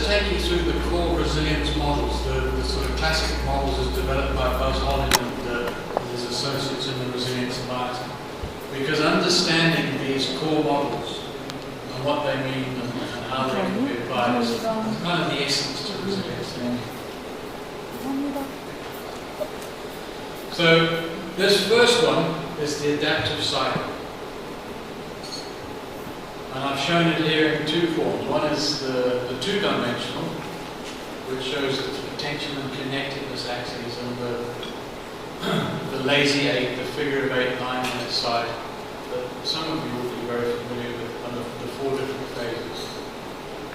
just take you through the core resilience models, the sort of classic models as developed by Buzz Holland and his associates in the Resilience Alliance. Because understanding these core models and what they mean and how they can be applied is kind of the essence to resilience thinking. So this first one is the adaptive cycle. And I've shown it here in two forms. One is the two-dimensional, which shows the potential and connectedness axes, and the lazy 8, the figure of 8 line on its side, that some of you will be very familiar with, under the 4 different phases.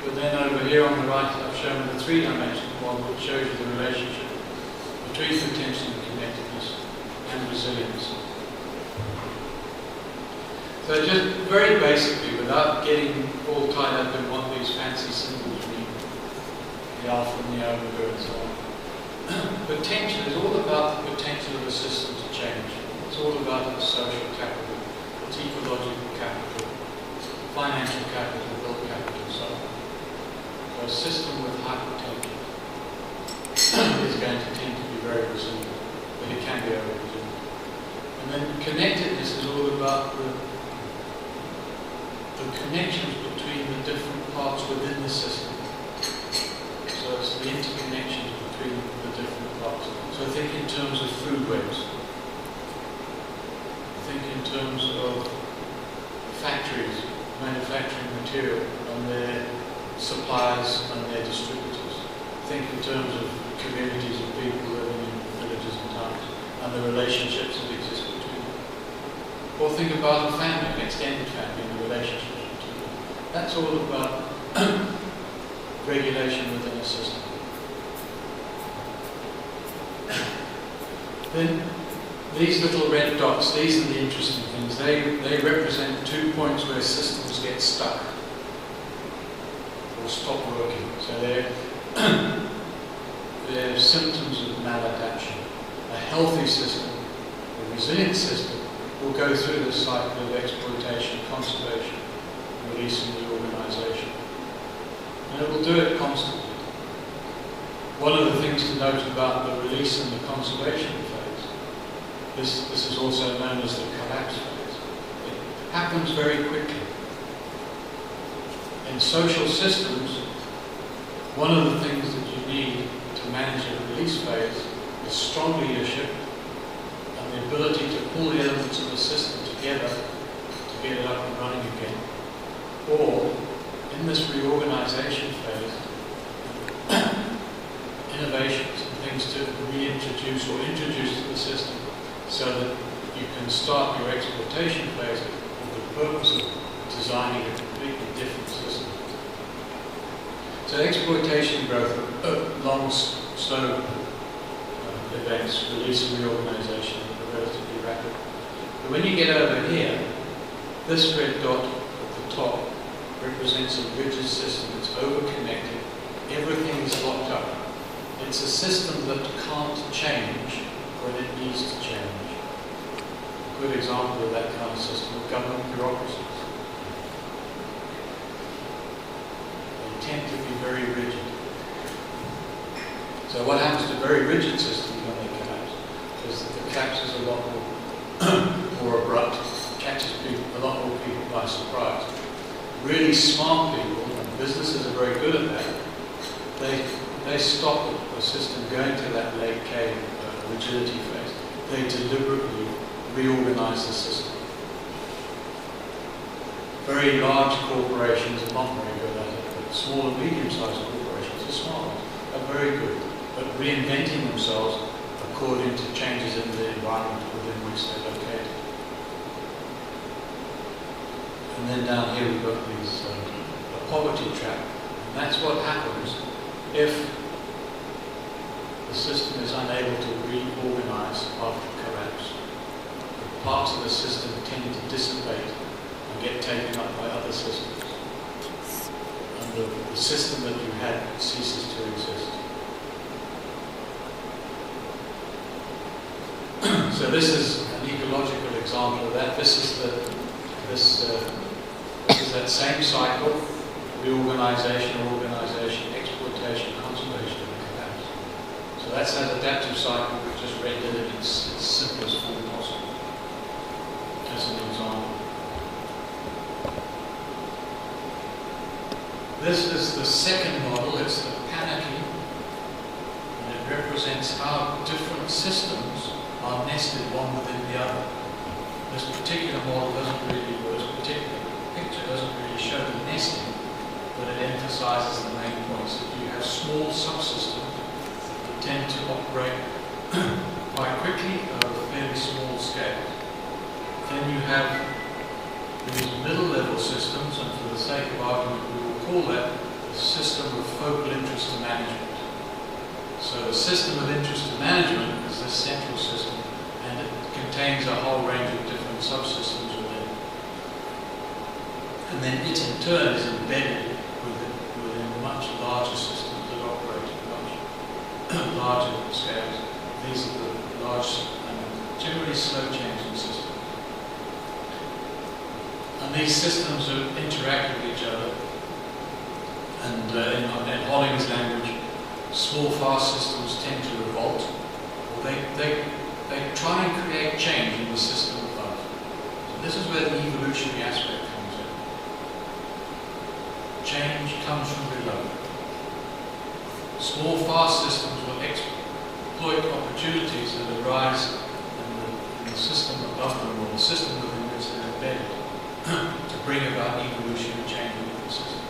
But then over here on the right, I've shown the three-dimensional one, which shows you the relationship between potential and connectedness and resilience. So just very basically, without getting all tied up in what these fancy symbols mean, the alpha and the omega and so on, potential is all about the potential of a system to change. It's all about its social capital, its ecological capital, financial capital, will capital, and so on. So a system with high potential is going to tend to be very resilient, but it can be over resilient. And then connectedness is all about the connections between the different parts within the system. So it's the interconnections between the different parts. So think in terms of food webs. Think in terms of factories, manufacturing material, and their suppliers and their distributors. Think in terms of communities of people living in villages and towns, and the relationships that exist between them. Or think about a family, an extended family, and the relationships between them. That's all about regulation within a system. Then these little red dots, these are the interesting things. They represent 2 points where systems get stuck or stop working. So they're symptoms of maladaptation. A healthy system, a resilient system, will go through this cycle of exploitation, conservation, release and reorganization. And it will do it constantly. One of the things to note about the release and the conservation phase, this is also known as the collapse phase. It happens very quickly. In social systems, one of the things that you need to manage a release phase is strong leadership and the ability to pull the elements of the system together to get it up and running again. Or, in this reorganization phase, innovations and things to reintroduce or introduce to the system so that you can start your exploitation phase with the purpose of designing a completely different system. So exploitation growth, long, slow events, release and reorganization are relatively rapid. But when you get over here, this red dot at the top represents a rigid system. It's over-connected. Everything is locked up. It's a system that can't change when it needs to change. A good example of that kind of system are government bureaucracies. They tend to be very rigid. So what happens to very rigid systems when they collapse? Is that the collapse is a lot more abrupt, catches people, a lot more people by surprise. Really smart people, and businesses are very good at that, they stop the system going to that late K rigidity phase. They deliberately reorganize the system. Very large corporations are not very good at it, but small and medium-sized corporations are smart, are very good at reinventing themselves according to changes in the environment within which they're located. And then down here we've got these, a poverty trap. And that's what happens if the system is unable to reorganize after collapse. Parts of the system tend to dissipate and get taken up by other systems. And the system that you had ceases to exist. So this is an ecological example of that. This is that same cycle: reorganization, organization, exploitation, that's that adaptive cycle. We've just rendered it in its simplest form possible, as an example. This is the second model. It's the panicky, and it represents how different systems are nested one within the other. This particular model doesn't really, or this particular picture doesn't really show the nesting, but it emphasizes the main points that you have small subsystems that tend to operate quite quickly over fairly small scales. Then you have these middle-level systems, and for the sake of argument, we will call that the system of focal interest to management. So the system of interest to management is this central system, and it contains a whole range of different subsystems within it. And then it in turn is embedded within much larger systems that operate at much larger scales. These are the large and generally slow changing systems. And these systems interact with each other. And in Holling's language, small fast systems tend to revolt, or they try and create change in the system above. So this is where the evolutionary aspect comes in. Change comes from below. Small fast systems will exploit opportunities that arise in the system above them, or the system within which they're embedded, to bring about evolutionary change in the system.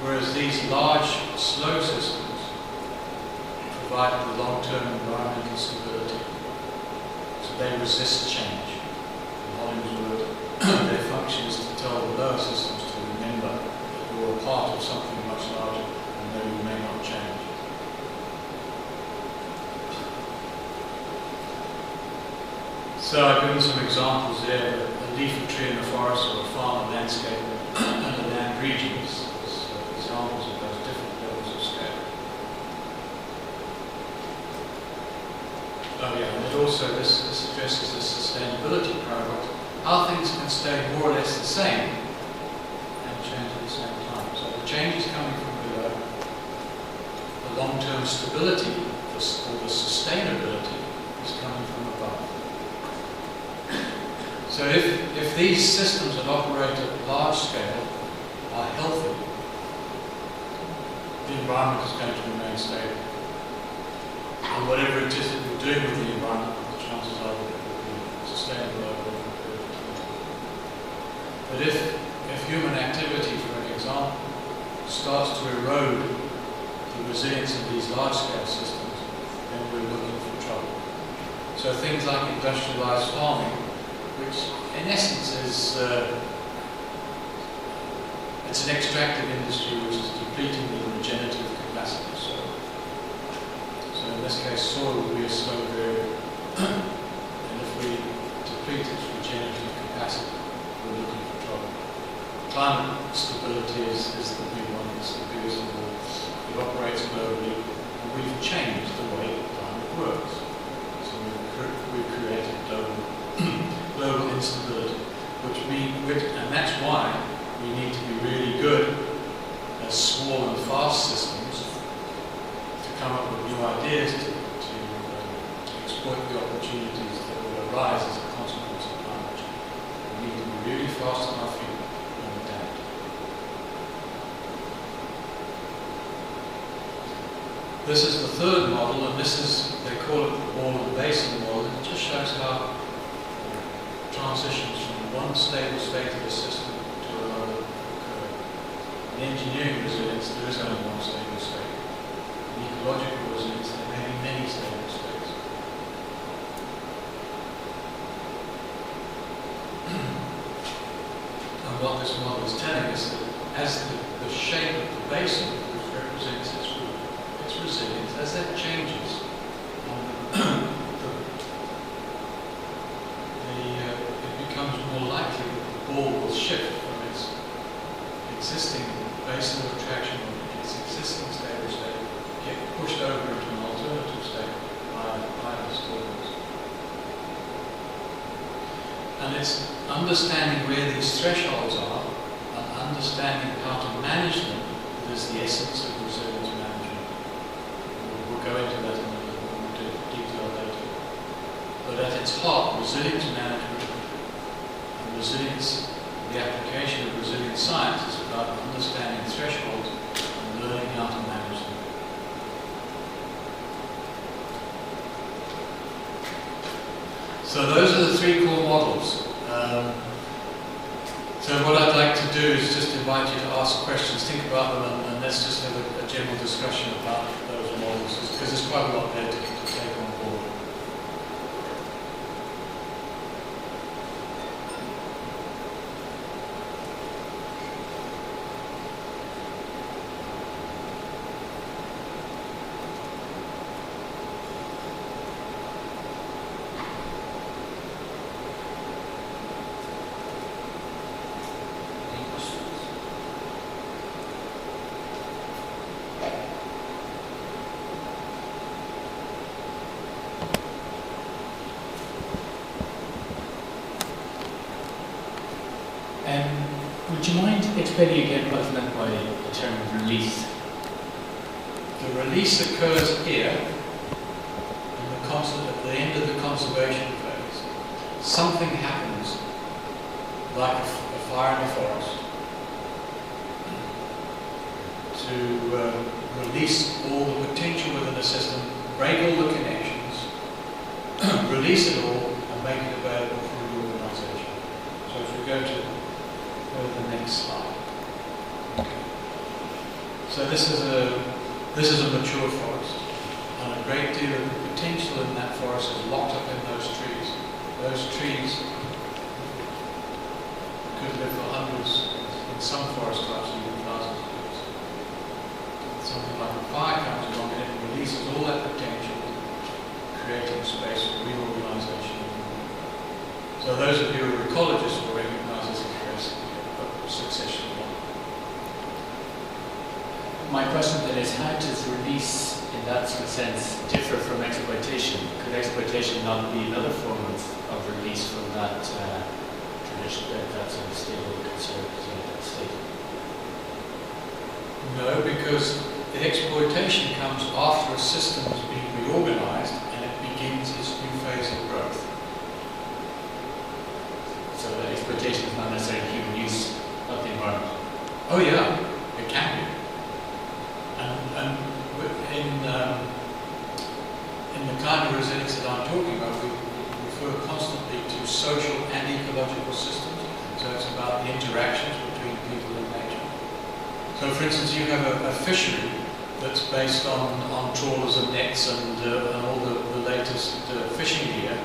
Whereas these large, slow systems provide the long-term environmental stability. So they resist change. In Holling's word, their function is to tell the lower systems to remember that you're a part of something much larger, and though you may not change. So I've given some examples there, a leafy tree in the forest, or a farm, a landscape, and a land regions. Examples of those different levels of scale. Oh yeah, and it also, this addresses the sustainability paradox, how things can stay more or less the same and change at the same time. So the change is coming from below, the long-term stability, or the sustainability, is coming from above. So if these systems that operate at large scale are healthy, the environment is going to remain stable. And whatever it is that you're doing with the environment, the chances are that it will be sustainable over a period of time. But if human activity, for an example, starts to erode the resilience of these large-scale systems, then we're looking for trouble. So things like industrialized farming, which in essence is it's an extractive industry which is depleting the regenerative capacity of soil. So in this case, soil will be a slow variable. And if we deplete its regenerative capacity, we're looking for trouble. Climate stability is the big one. It's the biggest of all. It operates globally, and we've changed the way climate works. So we've created global instability, and that's why we need to be really good as small and fast systems to come up with new ideas to exploit the opportunities that will arise as a consequence of climate change. We need to be really fast on our feet and adapt. This is the third model, and this is, they call it the ball and basin model, and it just shows how transitions from one stable state of the system to another occur. In engineering resilience, there is only one stable state. In ecological resilience, there may be many stable states. And what this model is telling us that as the shape of the basin, which represents its resilience, as that changes, it becomes more likely that the ball will shift from its existing basin of attraction, or its existing stable state, get pushed over into an alternative state by the storms. And it's understanding where these thresholds are and understanding how to manage them that is the essence of resilience management. We'll go into that in a little more its heart, resilience management and resilience, the application of resilience science is about understanding thresholds and learning how to manage them. So those are the three core models. So what I'd like to do is just invite you to ask questions, think about them, and let's just have a general discussion about those models, because there's quite a lot there to take on board. Would you mind explaining again what's meant by the term release? The release occurs here, at the end of the conservation phase. Something happens, like a fire in the forest, to release all the potential within the system, break all the connections, release it all, and make it available for reorganization. So if we go to the next slide. Okay. So this is a mature forest, and a great deal of the potential in that forest is locked up in those trees. Those trees could live for hundreds, in some forest types, even thousands of years. Something like a fire comes along and it releases all that potential, creating space for reorganization. So those of you who are ecologists will recognize this as succession model. My question then is, how does release, in that sense, differ from exploitation? Could exploitation not be another form of release from that tradition, that sort of stable, conservative state? No, because the exploitation comes after a system has been reorganized and it begins its new phase of growth. So that exploitation is not necessarily human use of the environment? Oh yeah, it can be. And in the kind of resilience that I'm talking about, we refer constantly to social and ecological systems. So it's about the interactions between people and nature. So for instance, you have a fishery that's based on trawlers and nets and all the latest fishing gear,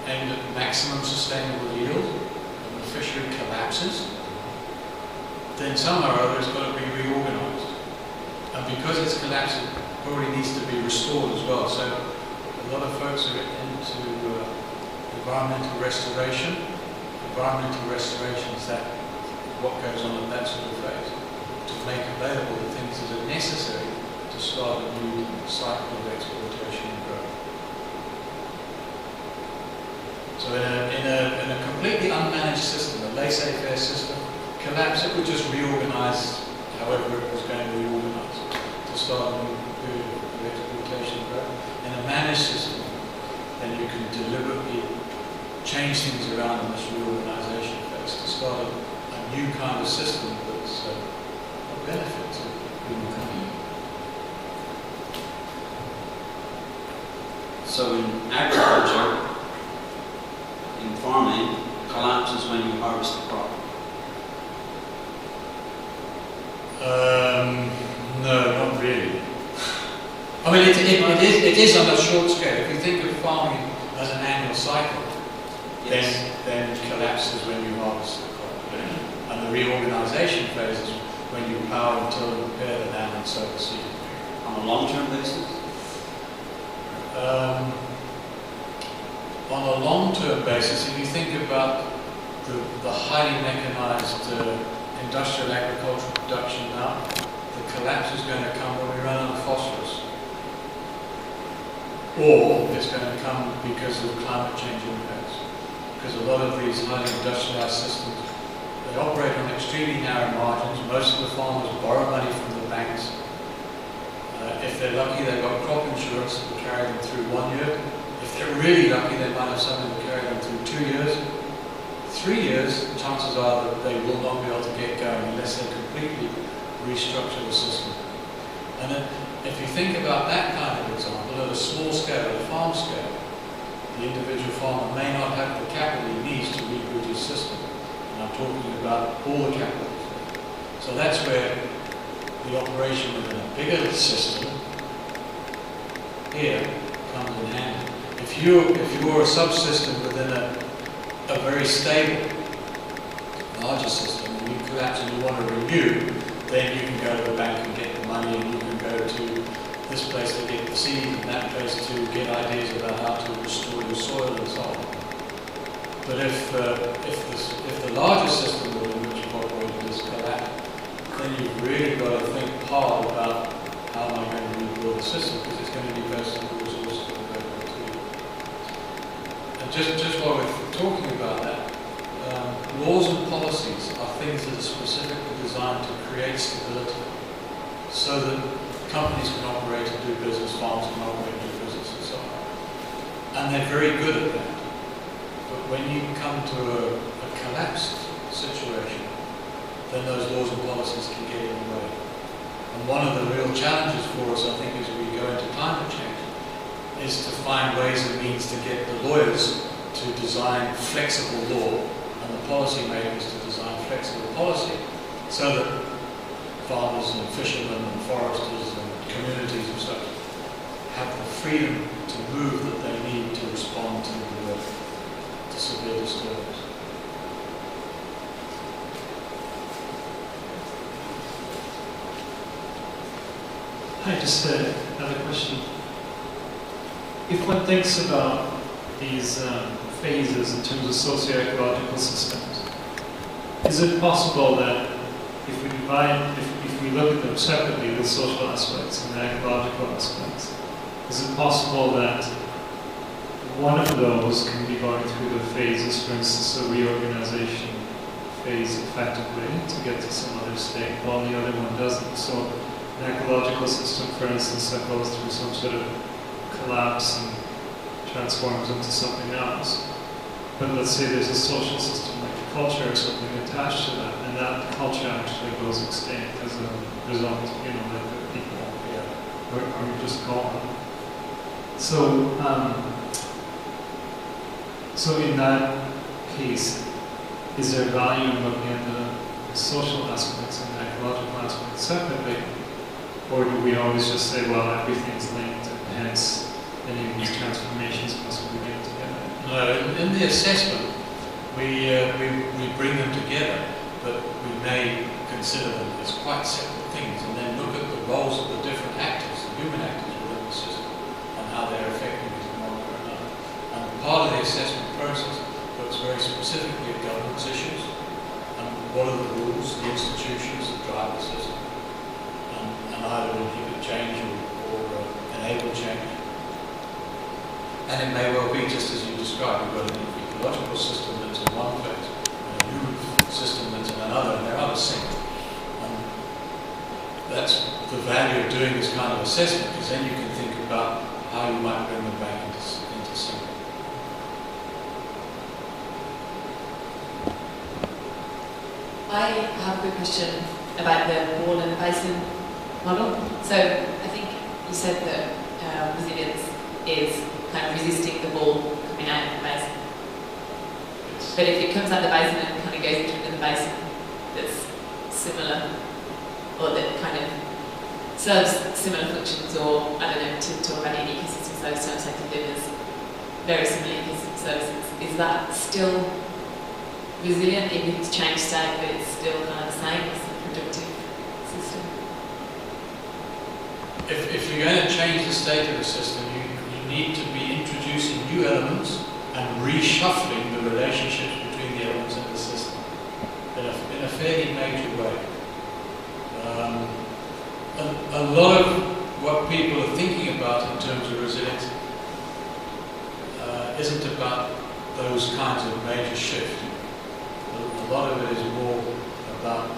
aimed at maximum sustainable yield, and the fishery collapses. Then somehow or other it's got to be reorganized. And because it's collapsed, it probably needs to be restored as well. So a lot of folks are into environmental restoration. Environmental restoration is what goes on at that sort of phase, to make available the things that are necessary to start a new cycle of exploitation and growth. So in a completely unmanaged system, a laissez-faire system, collapse, it would just reorganize however it was going to reorganize to start a new period of exploitation and growth. In a managed system, then you can deliberately change things around in this reorganization phase to start a new kind of system that's a benefit to human community. So in agriculture, in farming, collapse is when you harvest the crop. No, not really. I mean, it is on a short scale. If you think of farming as an annual cycle, Yes. then collapse is when you harvest the crop. And the reorganization phase is when you plow and till and prepare the land and sow the seed. On a long-term basis? On a long-term basis, if you think about the highly mechanized industrial agricultural production now, the collapse is going to come when we run out of phosphorus. Or it's going to come because of climate change impacts. Because a lot of these highly industrialized systems, they operate on extremely narrow margins. Most of the farmers borrow money from the banks. If they're lucky, they've got crop insurance that will carry them through 1 year. If they're really lucky, they might have something to carry them through 2 years. 3 years, chances are that they will not be able to get going unless they completely restructure the system. And then, if you think about that kind of example, at a small scale, at a farm scale, the individual farmer may not have the capital he needs to reboot his system. And I'm talking about all the capital. So that's where the operation within a bigger system here comes in handy. If you're a subsystem within a very stable, larger system, and you collapse and you want to renew, then you can go to the bank and get the money, and you can go to this place to get the seed, and that place to get ideas about how to restore your soil and so on. But if the larger system within which you've operated is collapsed, then you've really got to think hard about how am I going to rebuild the system, because it's going to be based on the resources available to you. And just while we're talking about that, laws and policies are things that are specifically designed to create stability so that companies can operate and do business, farms can operate and do business, and so on. And they're very good at that. But when you come to a collapsed situation, then those laws and policies can get in the way. And one of the real challenges for us, I think, as we go into climate change, is to find ways and means to get the lawyers to design flexible law and the policymakers to design flexible policy so that farmers and fishermen and foresters and communities and such have the freedom to move that they need to respond to severe disturbance. Hi, just another question. If one thinks about these phases in terms of socio-ecological systems, is it possible that if we look at them separately, the social aspects and the ecological aspects, is it possible that one of those can be going through the phases, for instance, a reorganization phase effectively to get to some other state, while the other one doesn't? So an ecological system, for instance, that goes through some sort of collapse and transforms into something else. But let's say there's a social system like a culture or something attached to that, and that culture actually goes extinct as a result, like the people are just gone. So, so in that case, is there value in looking at the social aspects and the ecological aspects separately? Or do we always just say, well, everything's linked, and hence any of these transformations must be linked together? No, in the assessment, we bring them together, but we may consider them as quite separate things, and then look at the roles of the different actors, the human actors within the system, and how they're affecting it in one way or another. And part of the assessment process looks very specifically at governance issues, and what are the rules, the institutions that drive the system, and either inhibit change or enable change. And it may well be, just as you described, you've got an ecological system that's in one phase, and a human system that's in another, and they're out of sync. And that's the value of doing this kind of assessment, because then you can think about how you might bring them back into sync. I have a quick question about the wall and the basin model. So I think you said that resilience is kind of resisting the wall coming out of the basin. But if it comes out of the basin and kind of goes into the basin that's similar, or that kind of serves similar functions, or I don't know, to talk about an ecosystem service, so it delivers very similar ecosystem services, is that still resilient even if it's changed state, but it's still kind of the same as the productive system? If you're going to change the state of the system, you need to be introducing new elements and reshuffling the relationships between the elements in the system in a fairly major way. A lot of what people are thinking about in terms of resilience isn't about those kinds of major shifts. A lot of it is more about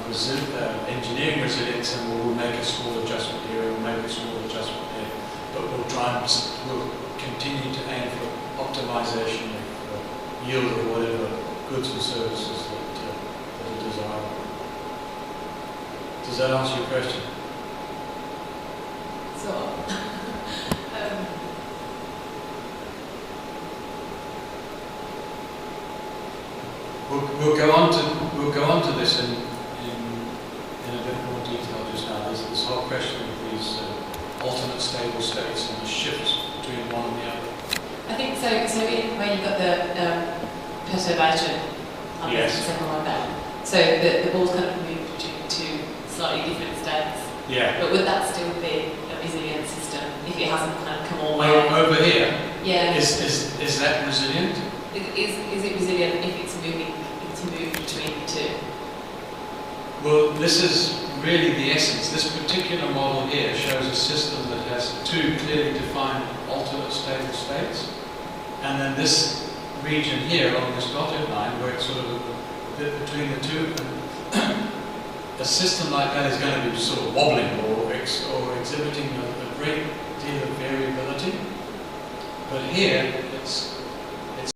engineering resilience, and we'll make a small adjustment here, we'll make a small adjustment here, but we'll continue to aim for optimization of yield of whatever goods and services that are desirable. Does that answer your question? So, We'll go on to this in a bit more detail just now. There's this whole question of these alternate stable states and the shifts between one and the other. I think so. Where you've got the perturbation on Yes. the second one down, so the ball's kind of moved to slightly different states. Yeah. But would that still be a resilient system if it hasn't kind of come all the way? Over here, Yeah. is that resilient? Is it resilient if it's moving? It's moved between the two. Well, this is really the essence. This particular model here shows a system that has two clearly defined alternate stable states, and then this region here on this dotted line where it's sort of a bit between the two. And a system like that is going to be sort of wobbling or exhibiting a great deal of variability. But here, it's